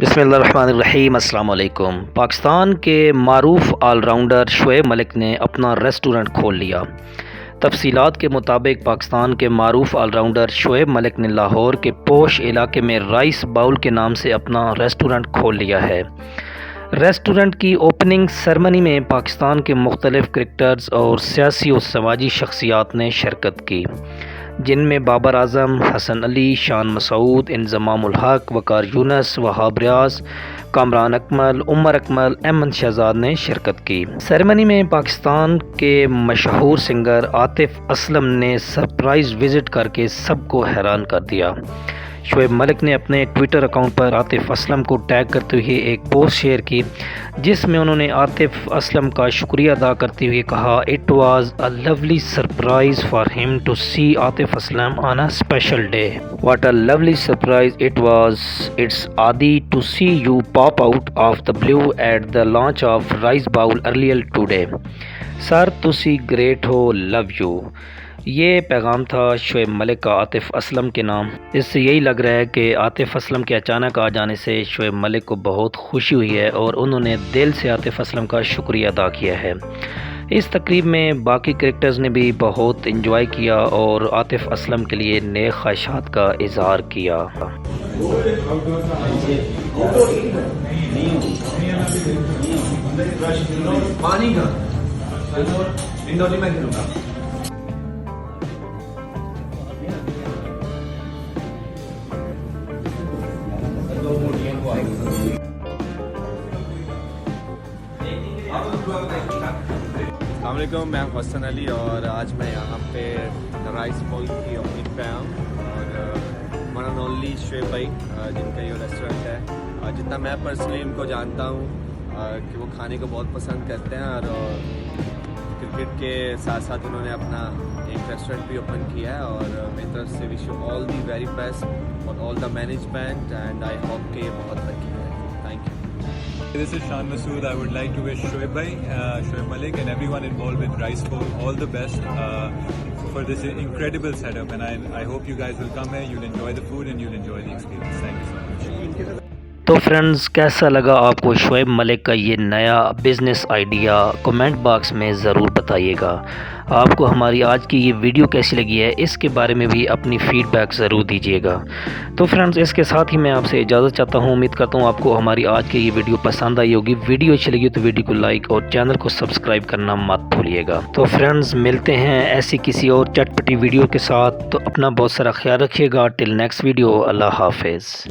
بسم اللہ الرحمن الرحیم۔ السلام علیکم۔ پاکستان کے معروف آل راؤنڈر شعیب ملک نے اپنا ریسٹورنٹ کھول لیا۔ تفصیلات کے مطابق پاکستان کے معروف آل راؤنڈر شعیب ملک نے لاہور کے پوش علاقے میں رائس باؤل کے نام سے اپنا ریسٹورنٹ کھول لیا ہے۔ ریسٹورنٹ کی اوپننگ سرمنی میں پاکستان کے مختلف کرکٹرز اور سیاسی و سماجی شخصیات نے شرکت کی، جن میں بابر اعظم، حسن علی، شان مسعود، انضمام الحق، وقار یونس، وہاب ریاض، کامران اکمل، عمر اکمل، احمد شہزاد نے شرکت کی۔ سیریمنی میں پاکستان کے مشہور سنگر عاطف اسلم نے سرپرائز وزٹ کر کے سب کو حیران کر دیا۔ شعیب ملک نے اپنے ٹویٹر اکاؤنٹ پر عاطف اسلم کو ٹیگ کرتے ہوئے ایک پوسٹ شیئر کی، جس میں انہوں نے عاطف اسلم کا شکریہ ادا کرتے ہوئے کہا، "It was a lovely surprise for him to see Atif Aslam on a special day. What a lovely surprise it was. It's Adi to see you pop out of the blue at the launch of Rice Bowl earlier today. Sir, تسی great who, love you." یہ پیغام تھا شعیب ملک کا عاطف اسلم کے نام۔ اس سے یہی لگ رہا ہے کہ عاطف اسلم کے اچانک آ جانے سے شعیب ملک کو بہت خوشی ہوئی ہے اور انہوں نے دل سے عاطف اسلم کا شکریہ ادا کیا ہے۔ اس تقریب میں باقی کرکٹرز نے بھی بہت انجوائے کیا اور عاطف اسلم کے لیے نیک خواہشات کا اظہار کیا۔ السلام علیکم، میں حسن علی اور آج میں یہاں پہ رائس باؤل کی اوپننگ پہ آیا ہوں اور ون اینڈ اونلی شعیب بھائی جن کا یہ ریسٹورنٹ ہے، جتنا میں پرسنلی ان کو جانتا ہوں کہ وہ کھانے کو بہت پسند کرتے ہیں اور کرکٹ کے ساتھ ساتھ انہوں نے اپنا ایک ریسٹورنٹ بھی اوپن کیا ہے، اور میری طرف سے wish you all the very best اور all the management and I hope کہ یہ بہت ترقی کرے۔ Thank you. This is Shan Masood. I would like to wish Shoaib Malik and everyone involved with Rice Bowl all the best for this incredible setup, and I hope you guys will come here, you'll enjoy the food and you'll enjoy the experience. Thank you so much. تو friends, کیسا لگا آپ کو شعیب ملک کا یہ نیا business idea? Comment box میں ضرور بتائیے گا۔ آپ کو ہماری آج کی یہ ویڈیو کیسی لگی ہے، اس کے بارے میں بھی اپنی فیڈ بیک ضرور دیجیے گا۔ تو فرینڈز، اس کے ساتھ ہی میں آپ سے اجازت چاہتا ہوں۔ امید کرتا ہوں آپ کو ہماری آج کی یہ ویڈیو پسند آئی ہوگی۔ ویڈیو اچھی لگی تو ویڈیو کو لائک اور چینل کو سبسکرائب کرنا مت بھولیے گا۔ تو فرینڈز، ملتے ہیں ایسی کسی اور چٹپٹی ویڈیو کے ساتھ۔ تو اپنا بہت سارا خیال رکھیے گا۔ ٹل نیکسٹ ویڈیو، اللہ حافظ۔